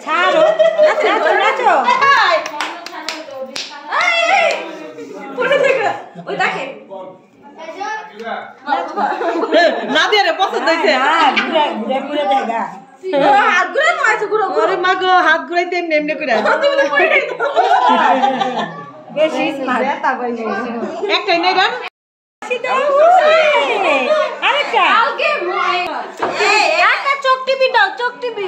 ছাড়ো নাচো নাচো ওই দেখে নাদিয়া রে পছন্দ হইছে ঘুরে ঘুরে ঘুরে দেখা হাত ঘুরে মাছ ঘুরে ওরে মা গো হাত ঘুরাইতে এমনি এমনি করে বেশি স্মার্ট তা কইছে একটাই নাই গান আরেকটা একটা চোখ টিপি দাও চোখ টিপি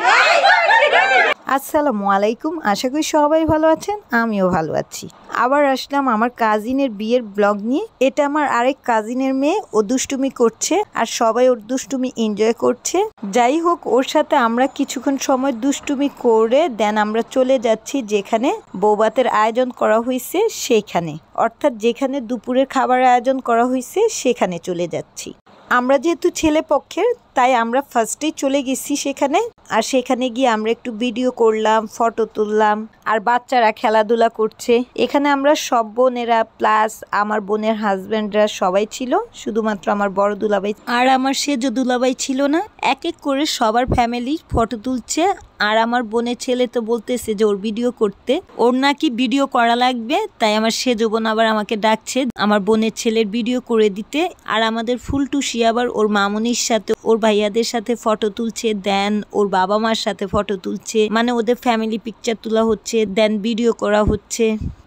আসসালামু আলাইকুম, আশা করি সবাই ভালো আছেন, আমিও ভালো আছি। আবার আসলাম আমার কাজিনের বিয়ের ব্লগ নিয়ে। এটা আমার আরেক কাজিনের মেয়ে, ও দুষ্টুমি করছে আর সবাই ওর দুষ্টুমি এনজয় করছে। যাই হোক, ওর সাথে আমরা কিছুক্ষণ সময় দুষ্টুমি করে দেন আমরা চলে যাচ্ছি যেখানে বৌভাতের আয়োজন করা হয়েছে সেইখানে, অর্থাৎ যেখানে দুপুরের খাবার আয়োজন করা হয়েছে সেখানে চলে যাচ্ছি। আমরা যেহেতু ছেলে পক্ষের তাই আমরা ফার্স্টেই চলে গেছি সেখানে। আর সেখানে গিয়ে আমরা একটু ভিডিও করলাম, ফটো তুললাম, আর বাচ্চারা খেলাধুলা করছে। এখানে আমরা সব বোনেরা প্লাস আমার বোনের হাজব্যান্ডরা সবাই ছিল, শুধুমাত্র আমার বড় দুলাভাই আর আমার সেজ দুলাভাই ছিল না। এক এক করে সবার ফ্যামিলি ফটো তুলছে। আর আমার বোনের ছেলে তো বলতেছে যে ওর ভিডিও করতে, ওর নাকি ভিডিও করা লাগবে, তাই আমার সেজ বোন আবার আমাকে ডাকছে আমার বোনের ছেলের ভিডিও করে দিতে। আর আমাদের ফুলটুসি আবার ওর মামুনির সাথে ওর ভাইয়াদের সাথে ফটো তুলছে, দেন ওর বাবা মার সাথে ফটো তুলছে, মানে ওদের ফ্যামিলি পিকচার তোলা হচ্ছে, দেন ভিডিও করা হচ্ছে।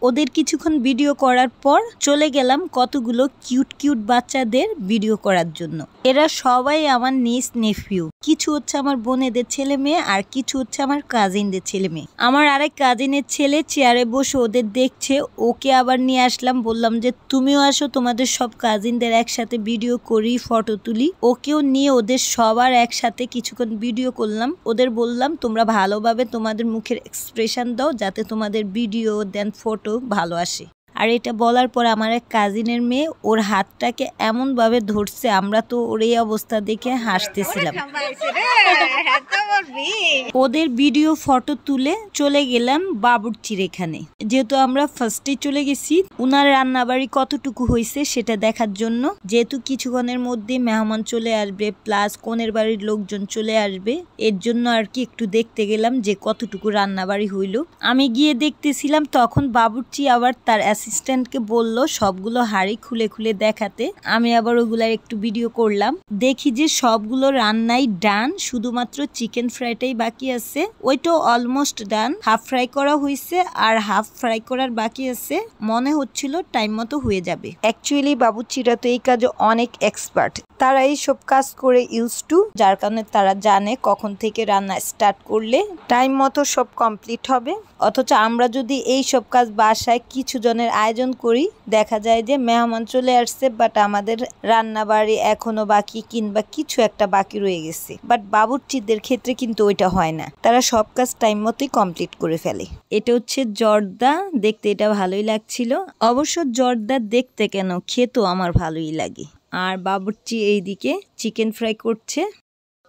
ওদের কিছুক্ষণ ভিডিও করার পর চলে গেলাম কতগুলো কিউট কিউট বাচ্চাদের ভিডিও করার জন্য। এরা সবাই আমার নিজ নেফিউ, কিছু হচ্ছে আমার বোনেদের ছেলে মেয়ে আর কিছু হচ্ছে আমার কাজিনদের ছেলে মেয়ে। আমার আরেক কাজিনের ছেলে চেয়ারে বসে ওদের দেখছে, ওকে আবার নিয়ে আসলাম, বললাম যে তুমিও আসো, তোমাদের সব কাজিনদের একসাথে ভিডিও করি, ফটো তুলি। ওকেও নিয়ে ওদের সবার একসাথে কিছুক্ষণ ভিডিও করলাম। ওদের বললাম তোমরা ভালোভাবে তোমাদের মুখের এক্সপ্রেশন দাও যাতে তোমাদের ভিডিও দেন ফটো ভালো আসে। আর এটা বলার পর আমার এক কাজিনের মেয়ে ওর হাতটাকে এমন ভাবে ধরছে, আমরা তো ওর এই অবস্থা দেখে হাসতেছিলাম। ওদের ভিডিও ফটো তুলে চলে গেলাম বাবুর্চির এখানে। যেহেতু আমরা ফার্স্টে চলে গেছি, উনার রান্নাবাড়ি কতটুকু হয়েছে সেটা দেখার জন্য। যেহেতু কিছুক্ষণের মধ্যে মেহমান চলে আসবে প্লাস কোনের বাড়ির লোকজন চলে আসবে, এর জন্য আর কি একটু দেখতে গেলাম যে কতটুকু রান্নাবাড়ি হইলো। আমি গিয়ে দেখতেছিলাম, তখন বাবুর্চি আবার তার অ্যাসিস্ট্যান্টকে বলল সবগুলো হাঁড়ি খুলে খুলে দেখাতে। আমি আবার ওগুলার একটু ভিডিও করলাম। দেখি যে সবগুলো রান্নাই ডান, শুধুমাত্র চিকেন ফ্রাইটাই বাকি আছে। ওইটাও অলমোস্ট ডান, হাফ ফ্রাই করা হয়েছে আর হাফ ফ্রাই করার বাকি আছে। মনে হচ্ছিল টাইম মতো হয়ে যাবে। অ্যাকচুয়ালি বাবুর্চিরা তো এই কাজে অনেক এক্সপার্ট, তারা এই সব কাজ করে ইউজ টু, যার কারণে তারা জানে কখন থেকে রান্না স্টার্ট করলে টাইম মতো সব কমপ্লিট হবে। অথচ আমরা যদি এই সব কাজ বাসায় কিছু জনের আয়োজন করি, দেখা যায় যে মেহমান চলে আসছে বাট আমাদের রান্না বাড়ি এখনো বাকি কিংবা কিছু একটা বাকি রয়ে গেছে। বাট বাবুর্চিদের ক্ষেত্রে কিন্তু ওইটা হয় না, তারা সব কাজ টাইম মতোই কমপ্লিট করে ফেলে। এটা হচ্ছে জর্দা, দেখতে এটা ভালোই লাগছিল। অবশ্য জর্দা দেখতে কেন, খেতেও আমার ভালোই লাগে। আর বাবুর্চি এইদিকে চিকেন ফ্রাই করছে।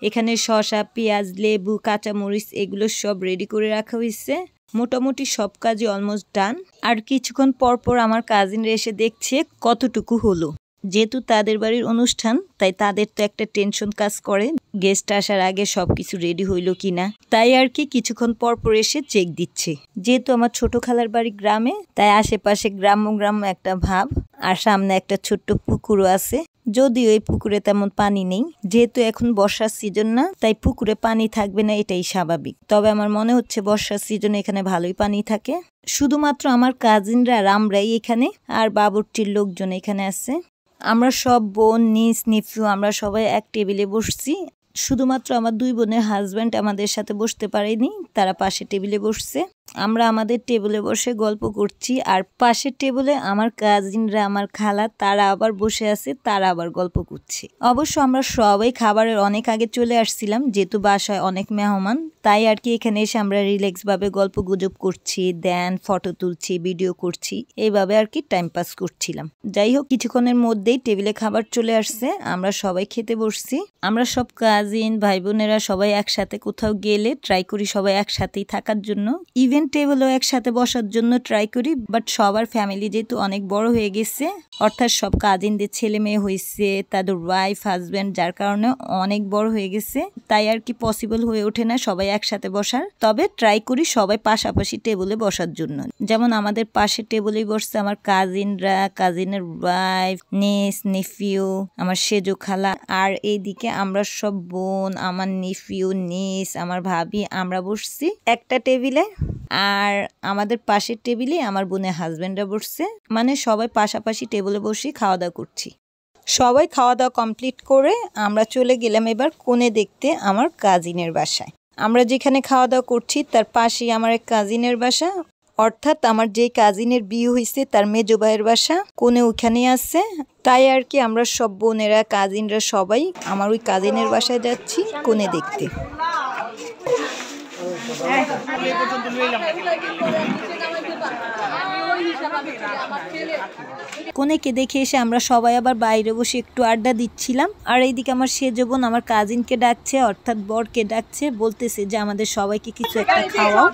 এখানে শসা, পেঁয়াজ, লেবু, কাঁচামরিচ এগুলো সব রেডি করে রাখা হয়েছে। মোটামুটি সব কাজই অলমোস্ট ডান। আর কিছুক্ষণ পর পর আমার কাজিনরা এসে দেখছে কতটুকু হলো। যেহেতু তাদের বাড়ির অনুষ্ঠান তাই তাদের তো একটা টেনশন কাজ করে গেস্ট আসার আগে সবকিছু রেডি হইলো কিনা, তাই আর কি কিছুক্ষণ পর পর এসে চেক দিচ্ছে। যেহেতু আমার ছোট খালার বাড়ি গ্রামে, তাই আশেপাশে গ্রাম্য গ্রাম্য একটা ভাব। আর সামনে একটা ছোট্ট পুকুরও আছে, যদিও এই পুকুরে তেমন পানি নেই। যেহেতু এখন বর্ষার সিজন না, তাই পুকুরে পানি থাকবে না এটাই স্বাভাবিক। তবে আমার মনে হচ্ছে বর্ষার সিজনে এখানে ভালোই পানি থাকে। শুধুমাত্র আমার কাজিনরা আর আমরাই এখানে, আর বাবুর্চির লোকজন এখানে আছে। আমরা সব বোন, নিস, নিফিউ আমরা সবাই এক টেবিলে বসছি। শুধুমাত্র আমার দুই বোনের হাজব্যান্ড আমাদের সাথে বসতে পারেনি, তারা পাশের টেবিলে বসছে। আমরা আমাদের টেবিলে বসে গল্প করছি, আর পাশের টেবিলে আমার কাজিনরা, আমার খালা, তারা আবার বসে আছে, তারা আবার গল্প করছে। অবশ্য আমরা সবাই খাবারের অনেক আগে চলে আসছিলাম, যেহেতু বাসায় অনেক মেহমান, তাই আর কি এখানে এসে আমরা রিল্যাক্স ভাবে গল্প গুজব করছি, দেন ফটো তুলছি, ভিডিও করছি, এইভাবে আর কি টাইম পাস করছিলাম। যাই হোক, কিছুক্ষণের মধ্যেই টেবিলে খাবার চলে আসছে, আমরা সবাই খেতে বসছি। আমরা সব কাজিন ভাই বোনেরা সবাই একসাথে কোথাও গেলে ট্রাই করি সবাই একসাথেই থাকার জন্য, ইভেন টেবিলও একসাথে বসার জন্য ট্রাই করি। বাট সবার ফ্যামিলি যেহেতু অনেক বড় হয়ে গেছে, অর্থাৎ সব কাজিনদের ছেলে মেয়ে হয়েছে, তাদের ওয়াইফ হাজব্যান্ড, যার কারণে অনেক বড় হয়ে গেছে, তাই আর কি পসিবল হয়ে ওঠে না সবাই একসাথে বসার, তবে ট্রাই করি সবাই পাশাপাশি টেবিলে বসার জন্য। যেমন আমাদের পাশে টেবিলেই বসছে আমার কাজিনরা, কাজিনের ওয়াইফ, নিস, নেফিউ, আমার সেজো খালা, আর এইদিকে আমরা সব বোন, আমার নেফিউ, নিস, আমার ভাবি, আমরা বসছি একটা টেবিলে। আর আমাদের পাশের টেবিলে আমার বোনের হাজবেন্ডরা বসছে, মানে সবাই পাশাপাশি টেবিলে বসে খাওয়া দাওয়া করছি। সবাই খাওয়া দাওয়া কমপ্লিট করে আমরা চলে গেলাম এবার কনে দেখতে আমার কাজিনের বাসায়। আমরা যেখানে খাওয়া দাওয়া করছি তার পাশেই আমার এক কাজিনের বাসা, অর্থাৎ আমার যে কাজিনের বিয়ে হয়েছে তার মেজো ভাইয়ের বাসা, কনে ওখানে আছে। তাই আর কি আমরা সব বোনেরা, কাজিনরা সবাই আমার ওই কাজিনের বাসায় যাচ্ছি কনে দেখতে। কনেকে দেখে এসে আমরা সবাই আবার বাইরে বসে একটু আড্ডা দিচ্ছিলাম। আর এইদিকে আমার সেজো বোন আমার কাজিনকে ডাকছে, অর্থাৎ বরকে ডাকছে, বলতেছে যে আমাদের সবাইকে কিছু একটা খাওয়াও।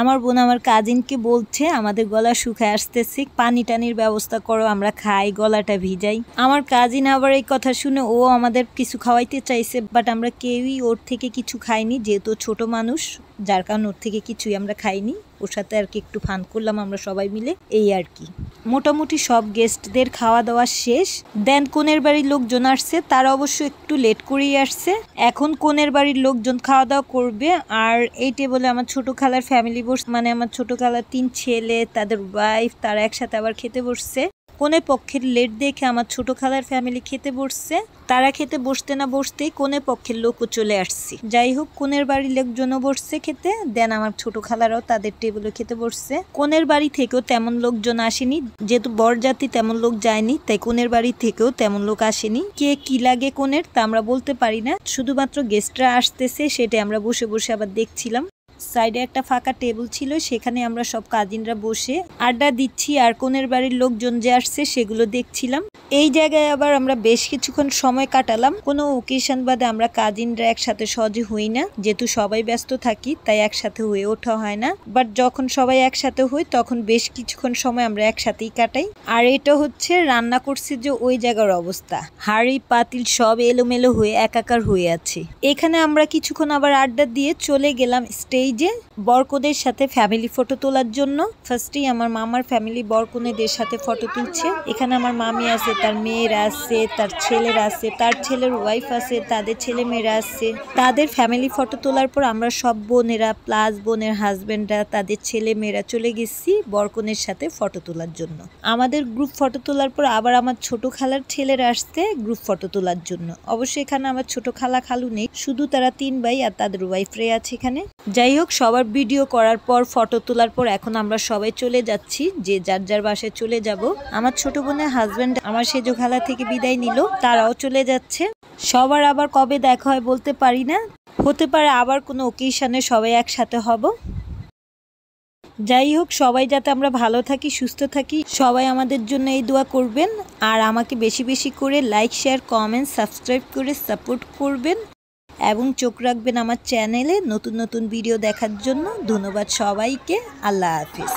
আমার বোন আমার কাজিনকে বলছে আমাদের গলা শুকায় আসতেছে, পানি টানির ব্যবস্থা করো, আমরা খাই, গলাটা ভিজাই। আমার কাজিন আবার এই কথা শুনে ও আমাদের কিছু খাওয়াইতে চাইছে, বাট আমরা কেউই ওর থেকে কিছু খাইনি, যেহেতু ছোট মানুষ, যার কারণে ওর থেকে কিছুই আমরা খাইনি। ওর সাথে আর কি একটু ফান করলাম আমরা সবাই মিলে, এই আর কি। মোটামুটি সব গেস্টদের খাওয়া দাওয়া শেষ। দেন কনের বাড়ির লোকজন আসছে, তারা অবশ্য একটু লেট করেই আসছে। এখন কনের বাড়ির লোকজন খাওয়া দাওয়া করবে। আর এই টেবলে আমার ছোট খালার ফ্যামিলি বসে, মানে আমার ছোট খালার 3 ছেলে, তাদের ওয়াইফ, তারা একসাথে আবার খেতে বসছে। কনের পক্ষের লেট দেখে আমার ছোট খালার ফ্যামিলি খেতে বসছে। তারা খেতে বসতে না বসতেই কনের পক্ষের লোকও চলে আসছে। যাই হোক, কনের বাড়ির লোকজনও বসছে খেতে। দেন আমার ছোট খালারাও তাদের টেবিলে খেতে বসছে। কনের বাড়ি থেকেও তেমন লোকজন আসেনি, যেহেতু বরযাত্রী তেমন লোক যায়নি, তাই কনের বাড়ি থেকেও তেমন লোক আসেনি। কে কি লাগে কনের তা আমরা বলতে পারি না, শুধুমাত্র গেস্টরা আসতেছে সেটা আমরা বসে বসে আবার দেখছিলাম। সাইডে একটা ফাঁকা টেবিল ছিল, সেখানে আমরা সব কাজিনরা বসে আড্ডা দিচ্ছি আর কনের বাড়ির লোকজন যে আসছে সেগুলো দেখছিলাম। এই জায়গায় আবার আমরা বেশ কিছুক্ষণ সময় কাটালাম। কোনো ওকেশন বাদে আমরা কাজিনরা একসাথে সহজে হই না, যেহেতু সবাই ব্যস্ত থাকি তাই একসাথে হয়ে ওঠা হয় না। বাট যখন সবাই একসাথে হই তখন বেশ কিছুক্ষণ সময় আমরা একসাথেই কাটাই। আর এটা হচ্ছে রান্না করছি যে ওই জায়গার অবস্থা, হাঁড়ি পাতিল সব এলোমেলো হয়ে একাকার হয়ে আছে। এখানে আমরা কিছুক্ষণ আবার আড্ডা দিয়ে চলে গেলাম স্টেজে বরকনের সাথে ফ্যামিলি ফটো তোলার জন্য। ফার্স্টেই আমার মামার ফ্যামিলি বরকনেদের সাথে ফটো তুলছে। এখানে আমার মামি আছে, তার মেয়েরা আছে, তার ছেলেরা আছে, তার ছেলের ওয়াইফ আছে, তাদের ছেলে মেয়েরা আছে। তাদের ফ্যামিলি ফটো তোলার পর আমরা সব বোনেরা প্লাস বোনের হাজবেন্ডরা, তাদের ছেলে মেয়েরা চলে গেছি বরকনের সাথে ফটো তোলার জন্য। আমাদের গ্রুপ ফটো তোলার পর আবার আমার ছোট খালার ছেলেরা আসছে গ্রুপ ফটো তোলার জন্য। অবশ্যই এখানে আমার ছোট খালা খালু নেই, শুধু তারা 3 ভাই আর তাদের ওয়াইফরে আছে এখানে। যাই হোক, সবার ভিডিও করার পর ফটো তোলার পর এখন আমরা সবাই চলে যাচ্ছি, যে যার যার বাসায় চলে যাব। আমার ছোট বোনের হাজবেন্ড আমার সেজো খালা থেকে বিদায় নিল, তারাও চলে যাচ্ছে। সবার আবার কবে দেখা হয় বলতে পারি না, হতে পারে আবার কোনো ওকেশনে সবাই একসাথে হব। যাই হোক, সবাই যাতে আমরা ভালো থাকি, সুস্থ থাকি, সবাই আমাদের জন্য এই দোয়া করবেন। আর আমাকে বেশি বেশি করে লাইক, শেয়ার, কমেন্ট, সাবস্ক্রাইব করে সাপোর্ট করবেন এবং চোখ রাখবেন আমার চ্যানেলে নতুন নতুন ভিডিও দেখার জন্য। ধন্যবাদ সবাইকে, আল্লাহ হাফিজ।